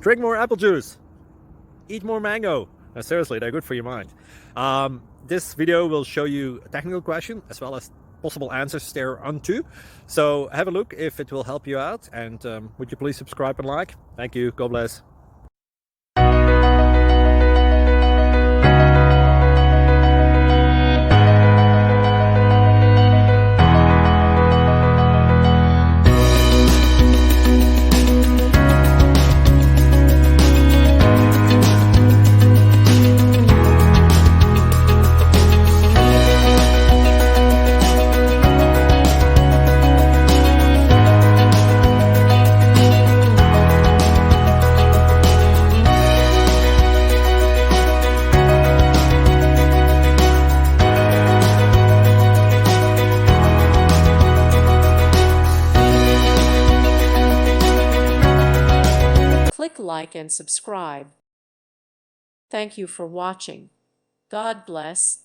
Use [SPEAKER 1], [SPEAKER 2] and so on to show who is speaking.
[SPEAKER 1] drink more apple juice, eat more mango. Seriously, they're good for your mind. This video will show you a technical question as well as possible answers thereunto. So have a look if it will help you out, and would you please subscribe and like? Thank you. God bless.
[SPEAKER 2] Click like and subscribe. Thank you for watching. God bless.